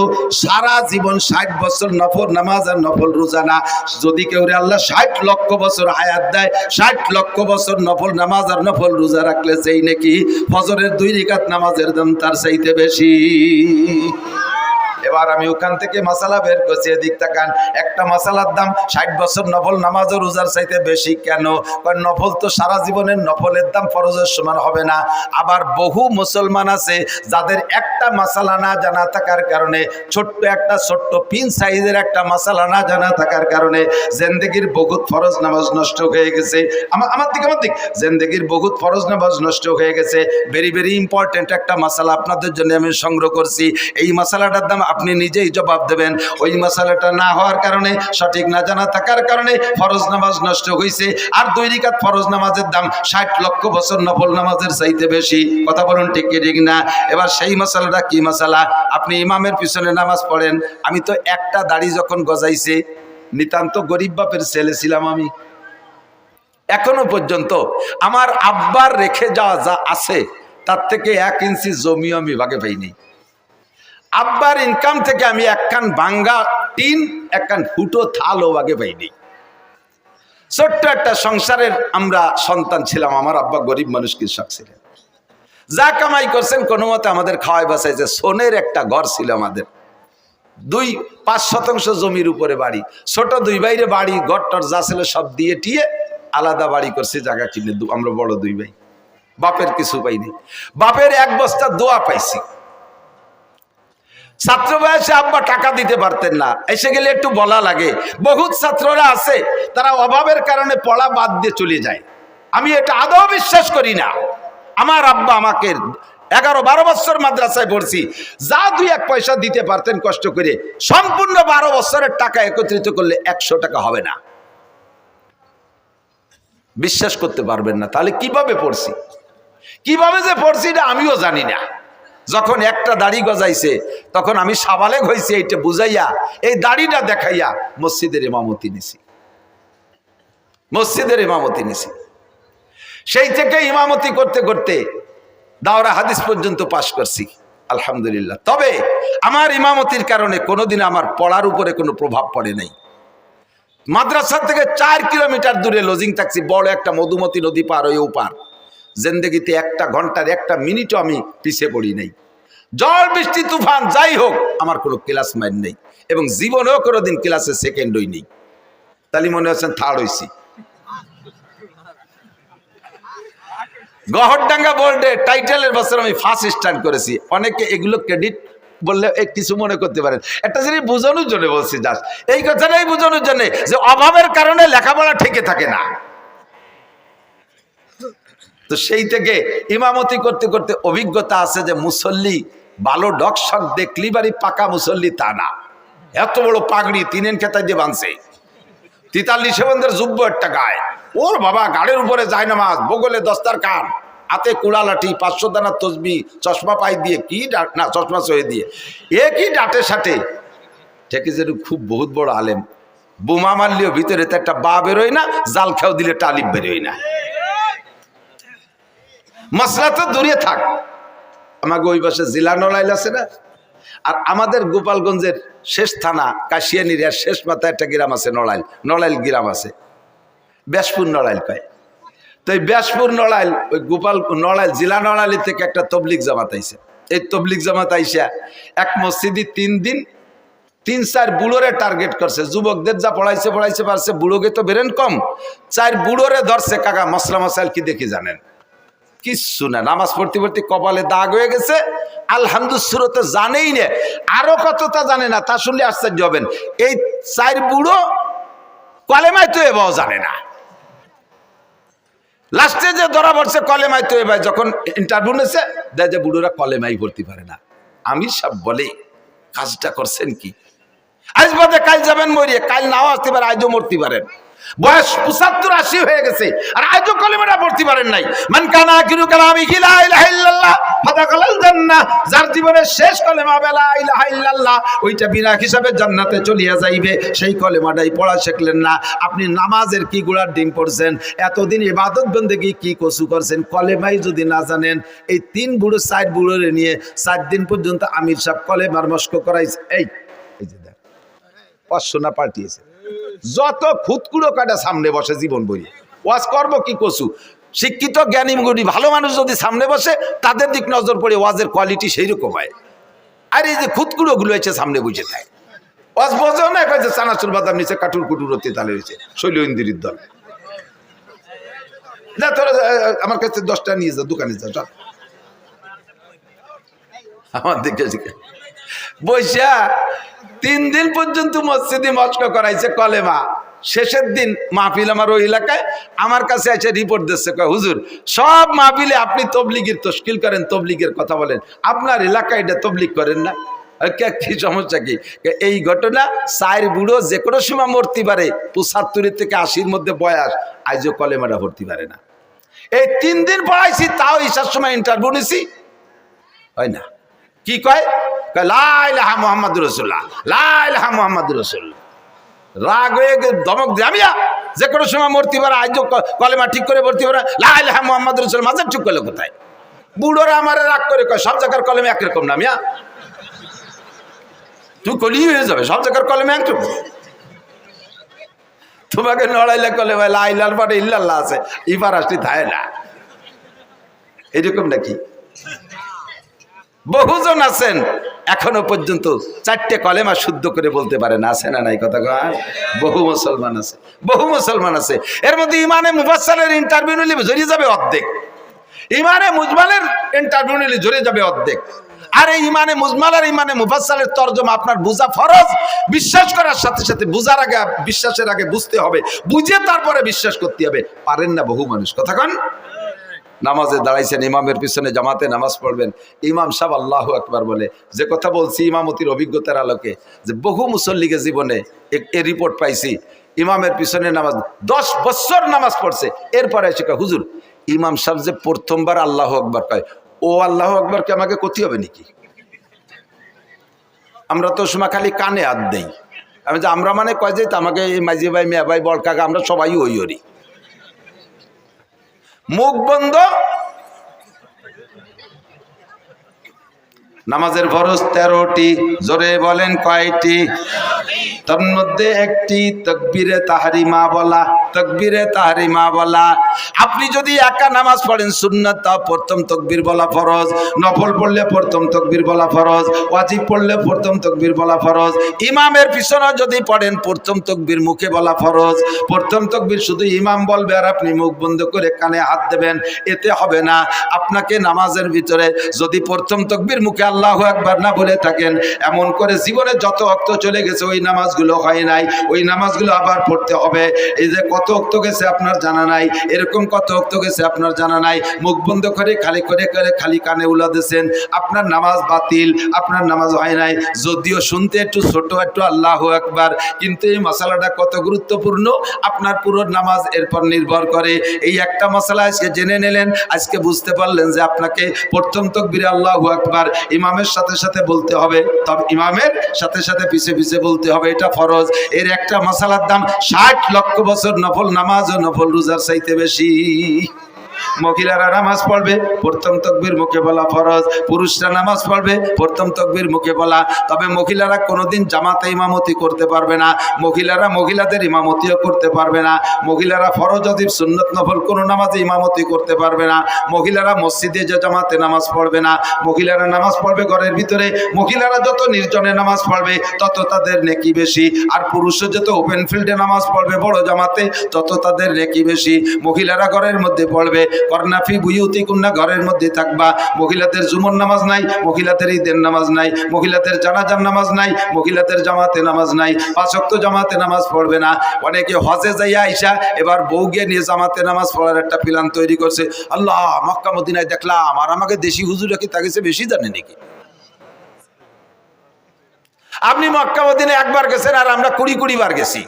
সারা জীবন 60 বছর নফল নামাজ আর নফল রোজা না। যদি কেউ আল্লাহ 60 লক্ষ বছর হায়াত দেয়, 60 লক্ষ বছর নফল নামাজ আর নফল রোজা রাখলে যেই নাকি ফজরের 2 রাকাত নামাজের দাম তার চাইতে বেশি। এবার আমি ওখান থেকে মাসালা বের করছি, এদিক তাকান। একটা মাসালার দাম 60 বছর নফল নামাজ ও রোজার চাইতে বেশি কেন? কারণ নফল তো সারা জীবনের নফলের দাম ফরজের সমান হবে না। আবার বহু মুসলমান আছে যাদের একটা মাসালা না জানা থাকার কারণে, ছোট্ট পিন সাইজের একটা মাসালা না জানা থাকার কারণে জিন্দেগির বহুত ফরজ নামাজ নষ্ট হয়ে গেছে। আমার দিক জিন্দেগির বহুত ফরজ নামাজ নষ্ট হয়ে গেছে। ভেরি ভেরি ইম্পর্টেন্ট একটা মাসালা আপনাদের জন্য আমি সংগ্রহ করছি। এই মাসালাটার দাম আপনি নিজেই জবাব দেবেন। ওই মাসালাটা না হওয়ার কারণে, সঠিক না জানা থাকার কারণে ফরজ নামাজ নষ্ট হয়েছে। আর 2 রাকাত ফরজ নামাজের দাম 60 লক্ষ বছর নফল নামাজের চাইতে বেশি। কথা বলুন ঠিক কি ঠিক না? এবার সেই মাসালাটা কি মাসালা? আপনি ইমামের পিছনে নামাজ পড়েন। আমি তো একটা দাড়ি যখন গজাইছে, নিতান্ত গরিব বাপের ছেলে ছিলাম আমি। এখনো পর্যন্ত আমার আব্বার রেখে যাওয়া যা আছে তার থেকে 1 ইঞ্চি জমিও আমি ভাগে পাইনি। আব্বার ইনকাম থেকে আমি একখান ভাঙ্গা টিন, একখান ফুটো থালও আগে পাইনি। ছোট্ট একটা সংসারের আমরা সন্তান ছিলাম। আমার আব্বা গরিব মানুষ, কৃষক ছিলেন। যা কামাই করছেন কোনো মতে আমাদের খাওয়াই বাঁচাইছে। সোনের একটা ঘর ছিল আমাদের, 2-5 শতাংশ জমির উপরে বাড়ি, ছোট 2 ভাইরে বাড়ি, ঘরটর যা ছিল সব দিয়ে টিয়ে আলাদা বাড়ি করছি, জায়গা কিনে। আমরা বড় 2 ভাই, বাপের কিছু পাইনি। বাপের 1 বস্তা দোয়া পাইছি। ছাত্র বয়সে আব্বা টাকা দিতে পারতেন না, এসে গেলে একটু বলা লাগে। বহুত ছাত্ররা আছে তারা অভাবের কারণে পড়া বাদ দিয়ে চলে যায়। আমি এটা আদৌ বিশ্বাস করি না। আমার আব্বা আমাকে 11-12 বছর মাদ্রাসায় পড়ছি, যা 2-1 পয়সা দিতে পারতেন কষ্ট করে, সম্পূর্ণ 12 বছরের টাকা একত্রিত করলে 100 টাকা হবে না। বিশ্বাস করতে পারবেন না। তাহলে কিভাবে পড়ছি, কিভাবে যে পড়ছি এটা আমিও জানি না। যখন একটা দাড়ি গজাইছে তখন আমি সাবালেগ হয়েছি, এইটা বুঝাইয়া এই দাড়িটা দেখাইয়া মসজিদের ইমামতি নিছি, মসজিদের ইমামতি নিছি। সেই থেকে ইমামতি করতে করতে দাওরা হাদিস পর্যন্ত পাশ করছি, আলহামদুলিল্লাহ। তবে আমার ইমামতির কারণে কোনোদিন আমার পড়ার উপরে কোনো প্রভাব পড়ে নাই। মাদ্রাসা থেকে 4 কিলোমিটার দূরে লজিং থাকছি, বড় একটা মধুমতি নদী পার হয়ে ওপার। জিন্দেগিতে 1 ঘন্টার 1 মিনিটও আমি পিছিয়ে পড়ি নাই। ঝড় বৃষ্টি তুফান যাই হোক আমার কোনো ক্লাস মাইন নেই, এবং জীবনেও কোনোদিন ক্লাসে সেকেন্ড হইনি। তাহলে মনে হচ্ছেন থার্ড হইছি। গহরডাঙ্গা বোর্ডে টাইটেলের বছর আমি ফার্স্ট স্টার্ট করেছি। অনেকে এগুলো ক্রেডিট বললে কিছু মনে করতে পারেন, একটা জিনিস বোঝানোর জন্য বলছি, জাস্ট এই কথাটাই বোঝানোর জন্য যে অভাবের কারণে লেখাপড়া ঠেকে থাকে না। তো সেই থেকে ইমামতি করতে করতে অভিজ্ঞতা আছে যে মুসল্লি ভালো ডকশক দেখলি বাড়ি পাকা মুসল্লি তা না। এত বড় পাগড়ি 3 খেতায় দিয়ে বাঁধছে, 43 বন্ধের যুব্য একটা গায়ে, ওর বাবা গাড়ির উপরে যায় নামাজ, বগলে দস্তার কান, হাতে কুড়া লাঠি, 500 দানার তসবি, চশমা পাই দিয়ে কি না চশমা সয়ে দিয়ে একই ডাটে সাটে ঠেকে যে খুব বহুত বড় আলেম। বোমা মারলেও ভিতরে তো একটা বা বেরোয় না, জাল খেয়াও দিলে টালিব বেরোয় না। মশলা তো দূরে থাক, আমাকে ওই পাশে জেলা নড়াইল আছে না, আর আমাদের গোপালগঞ্জের শেষ থানা কাশিয়ানির শেষ মাথায় একটা গ্রাম আছে নড়াইল, নড়াইল গ্রাম আছে, ব্যাসপুর নড়াইল কয়। তো এই ব্যাসপুর নড়াইল, ওই গোপাল নড়াইল জেলা নড়াইল থেকে একটা তবলিগ জামাত আইছে। এই তবলিগ জামাত আইসা এক মসজিদে 3 দিন 3-4 বুড়োরে টার্গেট করছে। যুবকদের যা পড়াইছে পারছে, বুড়োকে তো বেরেন কম, 4 বুড়োরে ধরছে। কাকা মশলা মশাইল কি দেখি জানেন? কিচ্ছু না, নামাজ পড়তে পড়তে কপালে দাগ হয়ে গেছে, আলহামদুলিল্লাহ তো জানেই না, আরো কতটা জানে না, তা শুনলে আশ্চর্য হবেন। এই 4 বুড়ো কলেমায় তো এবাও জানে না। লাস্টে যে ধরা পড়ছে কলেমায় তো এবার, যখন ইন্টারভিউ নিয়েছে দেয় যে বুড়োরা কলেমাই পড়তে পারে না। আমি সব বলে কাজটা করছেন কি? আজ বাদে কাল যাবেন মরিয়ে, কাল নাও আসতে পারে, আজও মরতে পারেন। বয়স 75-80 হয়ে গেছে আর আজও কলেমাটা পড়তে পারেন নাই। মান কানা আখিরু কালামিহি লা ইলাহা ইল্লাল্লাহ ফাদাখালাল জান্নাহ, যার জীবনের শেষ কলেমা লা ইলাহা ইল্লাল্লাহ, ওইটা বিনা হিসাবে জান্নাতে চলিয়া যাইবে। সেই কলেমাটাই পড়া শিখলেন না। আপনি নামাজের কি গোড়ার ডিম পড়ছেন, এতদিন ইবাদত বন্দেগী কি কসু করছেন, কলেমাই যদি না জানেন। এই 3 বুড়ো 4 বুড়োরে নিয়ে 4 দিন পর্যন্ত আমির সাহেব কলেমার মস্ক করাইছে। এই যে দেখ 500 না পাঠিয়েছে, যত খুদকুড়ো কাটা সামনে বসে জীবন বই ওয়াজ করবো কি কসু। শিক্ষিত জ্ঞানী গুণী ভালো মানুষ যদি সামনে বসে, তাদের দিক নজর পড়ে ওয়াজের কোয়ালিটি সেই রকম হয়। আর এই যে খুদকুড়ো গুলো হয়েছে সামনে বুঝে থাকে, ওয়াজ বোঝেও না, যে চানাচুর বাদাম নিচে কাটুর কুটুর হতে তালে হয়েছে শৈল ইন্দিরির দল। না তোরা আমার কাছে 10টা নিয়ে যা, দোকানে যা, আমার দিকে বৈশা 3 দিন পর্যন্ত মসজিদে মস্ক করাইছে কলেমা। শেষের দিন মাহফিল আমার ওই এলাকায়, আমার কাছে এসে রিপোর্ট দিচ্ছে, হুজুর সব মাহফিলে আপনি তবলিগের তশকিল করেন, তবলিগের কথা বলেন, আপনার এলাকায় এটা তবলিগ করেন না। কি সমস্যা কি? এই ঘটনা 4 বুড়ো যে কোনো সময় মরতে পারে, 75 থেকে 80-র মধ্যে বয়স, আজও কলেমাটা ভর্তি পারে না। এই 3 দিন পড়াইছি, তাও ঈশার সময় ইন্টারভিউ নিছি, হয় না। কি কয়? লা ইলাহা মুহাম্মাদুর রাসূলুল্লাহ, লা ইলাহা মুহাম্মাদুর রাসূলুল্লাহ। রাগ হয়ে ধমক দিয়ে আমি যে কোনো সময় মরতে পারে, আজও কলেমা ঠিক করে ভর্তি পারে, লা ইলাহা মুহাম্মাদুর রাসূলুল্লাহ। মাঝে ঠিক করলে কোথায়? বুড়োরা আমার রাগ করে কয় সব জায়গার কলেমা একরকম না মিয়া, তুই কলি হয়ে যাবে, সব জায়গার কলেমা একরকম। তোমাকে নড়াইলে কলেমা লা ইলাহার পরে ইল্লাল্লাহ আছে, ইবার আসতে থাকে না, এরকম নাকি? বহুজন আছেন এখনো পর্যন্ত 4টে কলেমা শুদ্ধ করে বলতে পারে না, আছে না নাই কথা কয়? বহু মুসলমান আছে, বহু মুসলমান আছে। এর মধ্যে ইমানে মুফাসসালের ইন্টারভিউ নিলে জড়িয়ে যাবে অর্ধেক, ইমানে মুজমালের ইন্টারভিউ নিলে জড়িয়ে যাবে অর্ধেক। আর এই ইমানে মুজমাল আর ইমানে মুফাসসালের তরজমা আপনার বুঝা ফরজ। বিশ্বাস করার সাথে সাথে বুঝার আগে, বিশ্বাসের আগে বুঝতে হবে, বুঝে তারপরে বিশ্বাস করতে হবে। পারেন না বহু মানুষ, কথা কন। নামাজে দাঁড়াইছেন, ইমামের পিছনে জামাতে নামাজ পড়বেন, ইমাম সাহেব আল্লাহু আকবার বলে, যে কথা বলছি ইমামতির অভিজ্ঞতার আলোকে, যে বহু মুসল্লিকে জীবনে এ রিপোর্ট পাইছি, ইমামের পিছনে নামাজ 10 বছর নামাজ পড়ছে, এরপরে এসে কয় হুজুর ইমাম সাহেব যে প্রথমবার আল্লাহু আকবার কয়, ও আল্লাহু আকবারকে আমাকে করতে হবে নাকি? আমরা তো সময় খালি কানে হাত দেই। আমি যে আমরা মানে কয় যে আমাকে মাঝি ভাই, মেয়া ভাই, বড় কাকা, আমরা সবাই ওই ওরি। মুখ বন্ধ। নামাজের ফরজ 13টি, জোরে বলেন কয়টি? তার মধ্যে একটি তাকবীরে তাহরিমা বলা, তাকবীরে তাহরিমা বলা। আপনি যদি একা নামাজ পড়েন সুন্নাত, তা প্রথম তাকবীর বলা ফরজ, নফল পড়লে প্রথম তাকবীর বলা ফরজ, ওয়াজিব পড়লে প্রথম তাকবীর বলা ফরজ, ইমামের পিছনে যদি পড়েন প্রথম তাকবীর মুখে বলা ফরজ। প্রথম তাকবীর শুধু ইমাম বলবে আর আপনি মুখ বন্ধ করে কানে হাত দেবেন, এতে হবে না। আপনাকে নামাজের ভিতরে যদি প্রথম তাকবীর মুখে আল্লাহু আকবার না বলে থাকেন, এমন করে জীবনে যত ওয়াক্ত চলে গেছে ওই নামাজগুলো হয় নাই, ওই নামাজগুলো আবার পড়তে হবে। এই যে কত ওয়াক্ত গেছে আপনার জানা নাই, এরকম কত ওয়াক্ত গেছে আপনার জানা নাই, মুখ বন্ধ করে খালি কানে উলা দিয়েছেন, আপনার নামাজ বাতিল, আপনার নামাজ হয় নাই। যদিও শুনতে একটু ছোট, একটু আল্লাহু আকবার, কিন্তু এই মশালাটা কত গুরুত্বপূর্ণ আপনার পুরো নামাজ এরপর নির্ভর করে। এই একটা মশলা আজকে জেনে নিলেন, আজকে বুঝতে পারলেন যে আপনাকে প্রথম তাকবীরে আল্লাহু আকবার ইমামের সাথে সাথে বলতে হবে, তবে ইমামের সাথে সাথে পিছে পিছে বলতে হবে, এটা ফরজ। এর একটা মশালার দাম 60 লক্ষ বছর নফল নামাজ ও নফল রোজার চাইতে বেশি। মহিলারা নামাজ পড়বে প্রথম তাকবীর মুখে বলা ফরজ, পুরুষরা নামাজ পড়বে প্রথম তাকবীর মুখে বলা। তবে মহিলারা কোনোদিন জামাতে ইমামতি করতে পারবে না, মহিলারা মহিলাদের ইমামতিও করতে পারবে না, মহিলারা ফরজ ওয়াজিব সুন্নাত নফল কোনো নামাজে ইমামতি করতে পারবে না, মহিলারা মসজিদে যে জামাতে নামাজ পড়বে না, মহিলারা নামাজ পড়বে ঘরের ভিতরে। মহিলারা যত নির্জনে নামাজ পড়বে তত তাদের নেকি বেশি, আর পুরুষও যত ওপেন ফিল্ডে নামাজ পড়বে বড় জামাতে তত তাদের নেকি বেশি। মহিলারা ঘরের মধ্যে পড়বে, করনাফি বুয়ুতিকুন্না, ঘরের মধ্যে থাকবা। মহিলাদের জুমর নামাজ নাই, মহিলাদের ঈদের নামাজ নাই, মহিলাদের জানাজার নামাজ নাই, মহিলাদের জামাতে নামাজ নাই, 5 ওয়াক্ত জামাতে নামাজ পড়বে না। অনেকে হজে যাইয়া আইসা এবার বউকে নিয়ে জামাতে নামাজ পড়ার একটা প্ল্যান তৈরি করছে। আল্লাহ, মক্কা মদিনায় দেখলাম, আর আমাকে দেশি হুজুরা কি তাকে বেশি জানে নাকি? আপনি মক্কা মদিনায় একবার গেছেন আর আমরা 20 বার গেছি।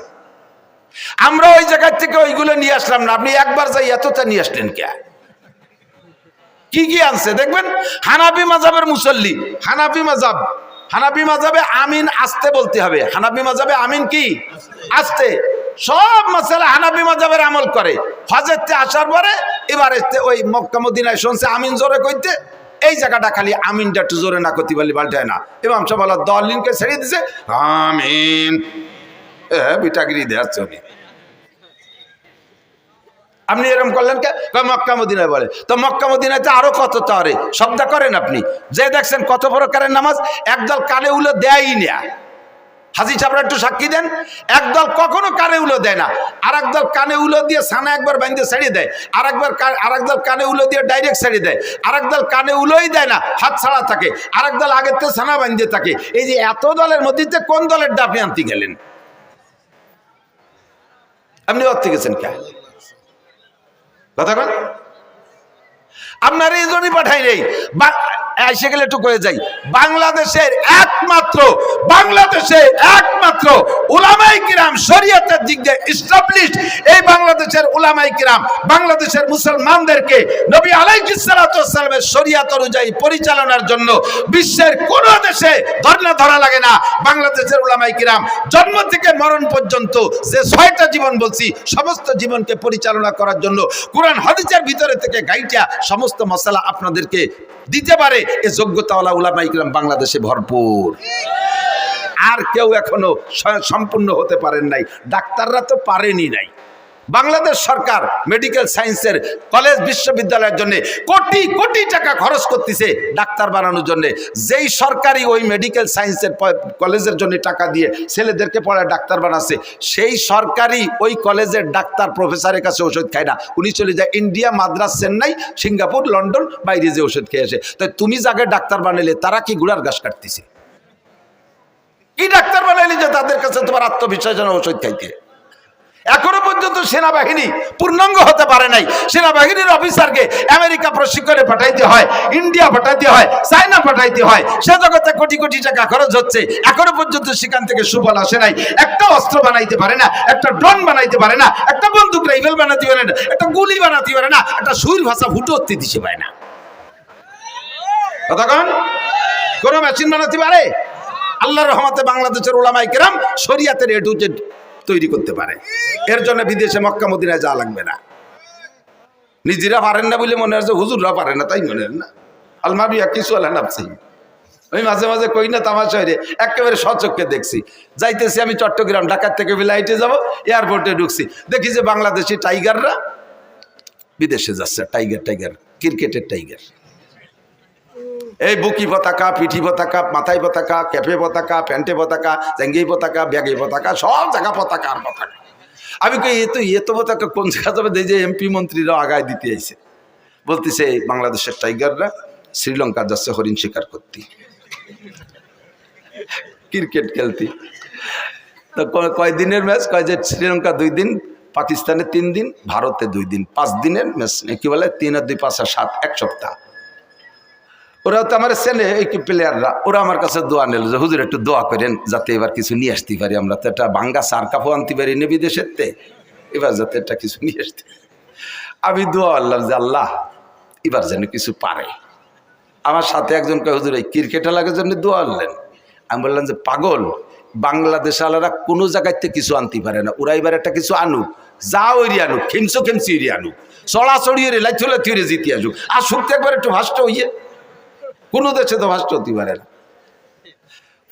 আমরা ওই জায়গা থেকে ওইগুলো নিয়ে আসলাম না, আপনি একবার যাই এতটা নিয়ে আসলেন কে? কি কি আনছে দেখবেন। হানাফি মাযহাবের মুসল্লি, হানাফি মাযহাবে আমিন আস্তে বলতে হবে। হানাফি মাযহাবে আমিন কি আস্তে। সব মাসালা হানাফি মাযহাবের আমল করে। হজেতে আসার পরে এবার ওই মক্কা মদিনায় শুনছে আমিন জোরে কইতে, এই জায়গাটা খালি আমিনটা একটু জোরে না করতে পারলে পাল্টায় না। ইমাম সাহেব বলা দলিনকে ছেড়ে দিছে, আমিন বিটাগিরি দেখাচ্ছে। আপনি এরকম করলেন কে? মক্কা মদিনায় বলে তো, মক্কা মদিনাতে আরো কত তারে শব্দ করেন আপনি, যে দেখছেন কত প্রকারের নামাজ। একদল কানে উলো দেয়ই না, হাজি সাহেবরা একটু সাক্ষী দেন। একদল কখনো কানে উলো দেয় না, আর একদল কানে উলো দিয়ে সানা একবার বাইন্ধে ছেড়ে দেয়, আরেকদল কানে উলো দিয়ে ডাইরেক্ট ছেড়ে দেয়, আরেকদল কানে উলোই দেয় না, হাত ছাড়া থাকে, আরেকদল আগের থেকে সানা বাইন্ধে থাকে। এই যে এত দলের মধ্যে কোন দলের ডাফে আনতে গেলেন আপনি? অর্থে গেছেন কে কথা কন? আপনার এই জন্যই পাঠাই নেই। এসে গেলে একটু কয়ে যাই, বাংলাদেশের একমাত্র উলামায়ে কিরাম শরীয়তের দিক দিয়ে এস্টাবলিশড, এই বাংলাদেশের উলামায়ে কিরাম বাংলাদেশের মুসলমানদেরকে নবী আলাইহিস সালাতু ওয়াস সালামের শরীয়ত অনুযায়ী পরিচালনার জন্য বিশ্বের কোন দেশে ধরা লাগে না। বাংলাদেশের উলামায়ে কিরাম জন্ম থেকে মরণ পর্যন্ত যে 6টা জীবন বলছি, সমস্ত জীবনকে পরিচালনা করার জন্য কোরআন হাদিসের ভিতরে থেকে গাইটা সমস্ত মশলা আপনাদেরকে দিতে পারে এই যোগ্যতাওয়ালা উলামায়ে কিরাম বাংলাদেশে ভরপুর। আর কেউ এখনো সম্পূর্ণ হতে পারেন নাই, ডাক্তাররা তো পারেনি নাই। বাংলাদেশ সরকার মেডিকেল সায়েন্সের কলেজ বিশ্ববিদ্যালয়ের জন্য কোটি কোটি টাকা খরচ করতেছে ডাক্তার বানানোর জন্য। যেই সরকারি ওই মেডিকেল সায়েন্সের কলেজের জন্য টাকা দিয়ে ছেলেদেরকে পড়ায় ডাক্তার বানাচ্ছে, সেই সরকারি ওই কলেজের ডাক্তার প্রফেসরের কাছে ওষুধ খায় না, উনি চলে যায় India, Madras, Chennai, Singapore, London, বাইরে যে ওষুধ খেয়ে আসে। তাই তুমি যাকে ডাক্তার বানাইলে তারা কি গুড়ার ঘাস কাটতেছে? কি ডাক্তার বানাইলে যে তাদের কাছে তোমার আত্মবিশ্বাস যেন ওষুধ খাইতে? এখনো পর্যন্ত সেনাবাহিনী পূর্ণাঙ্গ হতে পারে নাই। সেনাবাহিনীর অফিসারকে আমেরিকা প্রশিক্ষণে পাঠাইতে হয়, ইন্ডিয়া পাঠাইতে হয়, চায়না পাঠাইতে হয়, সে জগতে কোটি কোটি টাকা খরচ হচ্ছে, এখনো পর্যন্ত সেখান থেকে সুফল আসে নাই। একটা অস্ত্র বানাইতে পারে না, একটা ড্রোন বানাইতে পারে না, একটা বন্দুক রাইফেল বানাতে পারে না, একটা গুলি বানাতে পারে না, একটা সুর ভাষা ফুটো উঠতে দিতে পারে না। কতক্ষণ কোন মেশিন বানাতে পারে? আল্লাহর রহমতে বাংলাদেশের উলামায়ে কিরাম শরীয়তের এ টু জেড তৈরি করতে পারে। এর জন্য বিদেশে মক্কা মদিনায় যাওয়া লাগবে না। নিজেরা পারেন না বলে মনে হচ্ছে হুজুররা পারে না, তাই মনে হয় না। আলমাবিয়া কিছু আল্লাহ নাফসি, ওই মাঝে মাঝে কই না তামাশা রে, একেবারে সচক্ষে দেখছি। যাইতেছি আমি চট্টগ্রাম, ঢাকার থেকে ফ্লাইটে যাব, এয়ারপোর্টে ঢুকছি, দেখি যে বাংলাদেশি টাইগাররা বিদেশে যাচ্ছে। টাইগার ক্রিকেটের টাইগার, এই বুকি পতাকা, পিঠি পতাকা, মাথায় পতাকা, ক্যাপে পতাকা, প্যান্টে পতাকা, জাঙ্গি পতাকা, ব্যাগে পতাকা, সব জায়গা পতাকা আর পতাকা। আমি কই এ তো পতাকা কোন জায়গা যাবে? যে এমপি মন্ত্রীরাও আগায় দিতে আইছে, বলতেছে বাংলাদেশের টাইগাররা শ্রীলঙ্কা যাচ্ছে হরিণ শিকার করতে, ক্রিকেট খেলতে। তো কয়দিনের ম্যাচ? কয় যে শ্রীলঙ্কা 2 দিন, পাকিস্তানে 3 দিন, ভারতে 2 দিন, 5 দিনের ম্যাচ। কি বলে 3 আর 2 5 আর 7, 1 সপ্তাহ। ওরা তো আমার চেনে, এই প্লেয়াররা, ওরা আমার কাছে দোয়া নিল যে হুজুর একটু দোয়া করেন যাতে এবার কিছু নিয়ে আসতে পারি। আমরা তো একটা ভাঙ্গা সার কাপড় আনতে পারি না বিদেশের তে, এবার যাতে একটা কিছু নিয়ে আসতে। আমি দোয়া আল্লাহ যে আল্লাহ এবার যেন কিছু পারে। আমার সাথে একজন কয় হুজুর এই ক্রিকেট খেলার জন্য দোয়া আনলেন। আমি বললাম যে পাগল, বাংলাদেশ আলারা কোনো জায়গাতে কিছু আনতে পারে না, ওরা এবার একটা কিছু আনুক, যা ওইরি আনুক, খেমছি ওইরি আনুক, চড়াচড়ি লাই চলে তুই জিতে আসুক, আর শুক্তি একবার একটু ভাষ্ট হইয়ে। কোনো দেশে তো ভাষ্ট হতে পারে না।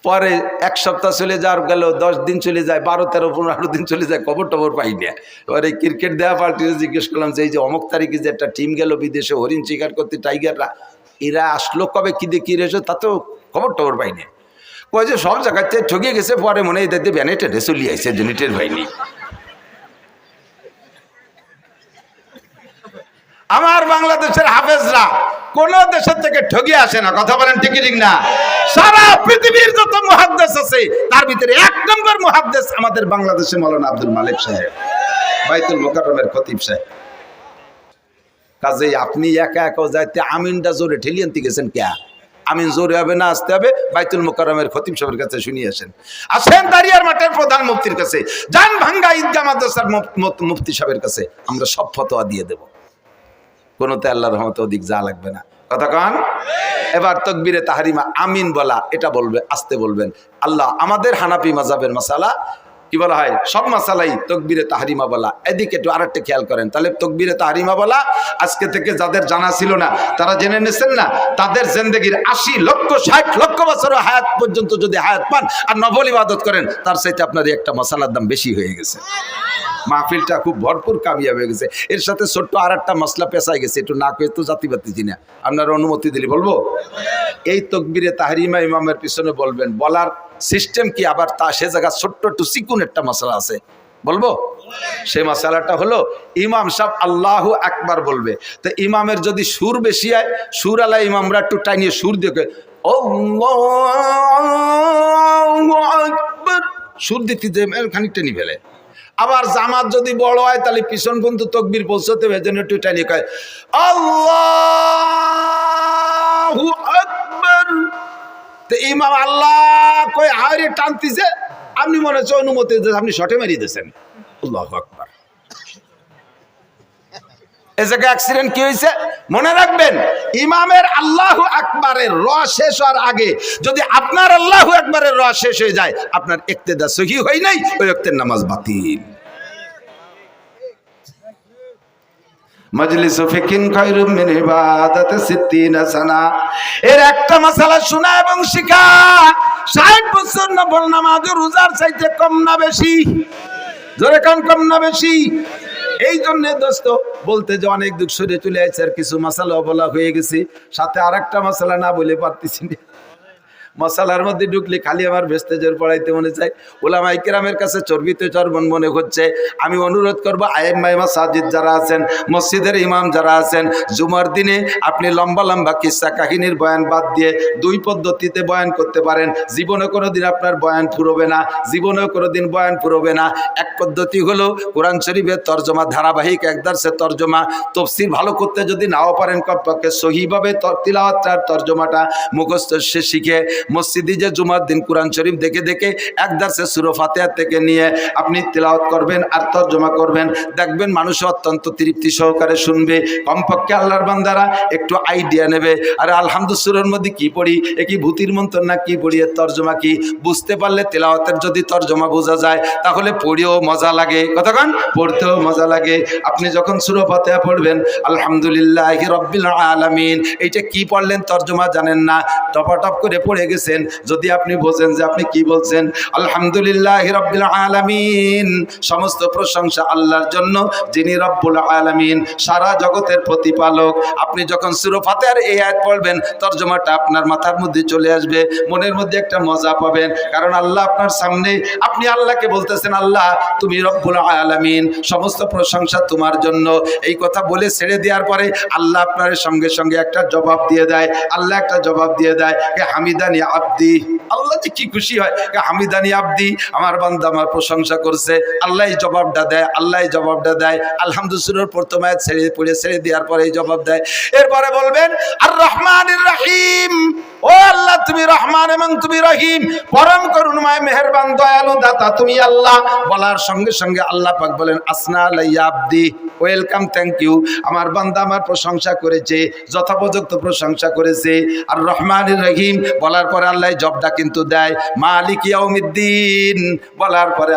পরে 1 সপ্তাহ চলে যাওয়ার গেল, 10 দিন চলে যায়, 12, 13, 15 দিন চলে যায়, খবর টবর পাই না। এবার এই ক্রিকেট দেওয়া পাল্টিতে জিজ্ঞেস করলাম যে এই যে অমুক তারিখে যে একটা টিম গেল বিদেশে হরিণ শিকার করতে টাইগাররা, এরা আসলো কবে, কি দিয়ে কি রেছো, তা তো খবর টবর পাই না। কয় যে সব জায়গাতে ঠকিয়ে গেছে, পরে মনে হয় এদের ব্যানেটে চলিয়ে আসছে, জেনিটের হয়নি। আমার বাংলাদেশের হাফেজরা কোন দেশের থেকে ঠগিয়ে আসে না, কথা বলেন ঠিক ঠিক না? সারা পৃথিবীর যত মুহাদ্দিস আছে তার ভিতরে 1 নম্বর মুহাদ্দিস আমাদের বাংলাদেশে মাওলানা আব্দুল মালিক সাহেব, বাইতুল মুকাররমের খতিব সাহেব। কাজেই আপনি একা একা যাইতে আমিনটা জোরে ঠেলিয়ে আনতে গেছেন কে? আমিন জোরে হবে না, আসতে হবে বাইতুল মুকাররমের খতিব সাহেবের কাছে শুনিয়ে আসেন দাঁড়িয়ার মাঠের প্রধান মুফতির কাছে, জান ভাঙ্গা ঈদগাহ মাদ্রাসার মুফতি সাহেবের কাছে, আমরা সব ফতোয়া দিয়ে দেব। কোনোতে আল্লাহর রহমতে অধিক যা লাগবে না, কথা কন। এবার তাকবীরে তাহরিমা আমিন বলা, এটা বলবে, আসতে বলবেন। আল্লাহ আমাদের হানাফি মাযহাবের মাসালা কি বলা হয়, সব মাসালাই তাকবীরে তাহরিমা বলা। এদিকে একটু আরেকটা খেয়াল করেন, তাহলে তাকবীরে তাহরিমা বলা আজকে থেকে যাদের জানা ছিল না তারা জেনে নিছেন না, তাদের জিন্দেগীর 80 লক্ষ 60 লক্ষ বছর হায়াত পর্যন্ত যদি হায়াত পান আর নফল ইবাদত করেন, তার চাইতে আপনার একটা মাসালার দাম বেশি হয়ে গেছে। মাহফিলটা খুব ভরপুর কামিয়াব হয়ে গেছে। এর সাথে ছোট্ট আর একটা মশলা পেঁচাই গেছে, একটু না কয়ে তো জাতি পাতিছি না, আপনার অনুমতি দিলে বলবো। এই তাকবীরে তাহরিমা ইমামের পিছনে বলবেন, বলার সিস্টেম কি, আবার তা সে জায়গা ছোট্ট একটু চিকুন একটা মশলা আছে, বলবো। সেই মশলাটা হলো ইমাম সাহেব আল্লাহু আকবার বলবে, তো ইমামের যদি সুর বেশি হয়, সুর আলা ইমামরা একটু টাইনিয়ে সুর দিয়ে আল্লাহু আকবার সুর দিতে খানিকটা নি ফেলে। আবার জামাত যদি বড় হয় তাহলে পিছন পর্যন্ত তাকবীর পৌঁছতে হবে, যেন একটু টাইনিয়ে কয় আল্লাহু আকবার। তো ইমাম আল্লাহ কই হারে টানতিছে, আপনি মনে হচ্ছে অনুমতি দিয়েছেন, আপনি শটে মেরিয়ে দিয়েছেন আল্লাহু আকবার। এই জায়গায় অ্যাক্সিডেন্ট কি হয়েছে মনে রাখবেন, ইমামের আল্লাহু আকবারের র শেষ হওয়ার আগে যদি আপনার আল্লাহু আকবারের র শেষ হয়ে যায়, আপনার ইক্তেদা সহি হয় নাই, ওই ওয়াক্তের নামাজ বাতিল। মজলিস ফিকিন খায়রুম মিন ইবাদাতি 60 সানা। এর একটা মাসালা শোনা এবং শিখা 60 বছর নফল নামাজ রোজার চাইতে কম না বেশি? জোরে কান, কম না বেশি? এই জন্য দোস্ত বলতে যে অনেক দুঃখ সরে চলে আসছে, আর কিছু মাসালা বলা হয়ে গেছে, সাথে আরেকটা মাসালা না বলে পারতেছি না। মশালার মধ্যে ঢুকলে খালি আমার ভেস্তেজের পড়াইতে মনে চাই, ওলামায়ে কেরামের কাছে চর্বিতে চর্বণ মনে হচ্ছে। আমি অনুরোধ করবো আইম্মায়ে মাসাজিদ যারা আছেন, মসজিদের ইমাম যারা আছেন, জুমার দিনে আপনি লম্বা লম্বা কিস্সা কাহিনীর বয়ান বাদ দিয়ে 2 পদ্ধতিতে বয়ান করতে পারেন। জীবনে কোনোদিন আপনার বয়ান ফুরবে না, জীবনেও কোনোদিন বয়ান ফুরবে না। এক পদ্ধতি হলো কোরআন শরীফের তর্জমা, ধারাবাহিক একদার্সে তর্জমা, তফসির ভালো করতে যদি নাও পারেন কমপক্ষে সহিভাবে তিলাওয়াতটার তর্জমাটা মুখস্থ শিখে মসজিদে যে জুমার দিন কোরআন শরীফ দেখে দেখে এক দার্সে সূরা ফাতিহা থেকে নিয়ে আপনি তিলাওয়াত করবেন আর তরজমা করবেন, দেখবেন মানুষ অত্যন্ত তৃপ্তি সহকারে শুনবে। কমপক্ষে আল্লাহর বান্দারা একটু আইডিয়া নেবে, আরে আলহামদুলিল্লাহ সূরার মধ্যে কি পড়ি, এ কি ভূতির মন্ত্র না কি পড়ি, এর তরজমা কি বুঝতে পারলে, তিলাওয়াতের যদি তরজমা বোঝা যায় তাহলে পড়েও মজা লাগে, কতক্ষণ পড়তেও মজা লাগে। আপনি যখন সূরা ফাতিহা পড়বেন আলহামদুলিল্লাহি রাব্বিল আলামিন, এইটা কি পড়লেন তরজমা জানেন না, টপাটপ করে পড়ে গেছেন। যদি আপনি বোঝেন যে আপনি কি বলছেন, আলহামদুলিল্লাহি রাব্বিল আলামিন, সমস্ত প্রশংসা আল্লাহর জন্য যিনি রব্বুল আলামিন, সারা জগতের প্রতিপালক। আপনি যখন সূরা ফাতিহার এই আয়াত পড়বেন, তরজমাটা আপনার মাথার মধ্যে চলে আসবে, মনের মধ্যে একটা মজা পাবেন। কারণ আল্লাহ আপনার সামনে, আপনি আল্লাহকে বলতেছেন, আল্লাহ তুমি রব্বুল আলামিন, সমস্ত প্রশংসা তোমার জন্য। এই কথা বলে ছেড়ে দেওয়ার পরে আল্লাহ আপনার সঙ্গে সঙ্গে একটা জবাব দিয়ে দেয়। আল্লাহ একটা জবাব দিয়ে দেয়, কে হামিদানি আব্দি। আল্লাহ যে কি খুশি হয়, কে হামিদানি আব্দি, আমার বান্দা আমার প্রশংসা করছে। আল্লাহ এই জবাবটা দেয়, আল্লাহ এই জবাবটা দেয়। আলহামদুলিল্লাহ প্রথম আয়াত ছেড়ে দেওয়ার পরে এই জবাব দেয়। এরপরে বলবেন আর রহমানির রহিম, ও আল্লাহ তুমি রহমান এবং তুমি রহিম, পরম করুণাময় মেহেরবান দয়ালু দাতা তুমি আল্লাহ। বলার সঙ্গে সঙ্গে আল্লাহ পাক বলেন আসনা আলাইয়া আব্দি, ওয়েলকাম, থ্যাংক ইউ, আমার বান্দা আমার প্রশংসা করেছে, যথোপযুক্ত প্রশংসা করেছে। আর রহমানির রহিম বলার পরে আল্লাহ জবটা কিন্তু দেয়, মালিক ইয়াউমিদ্দিন বলার পরে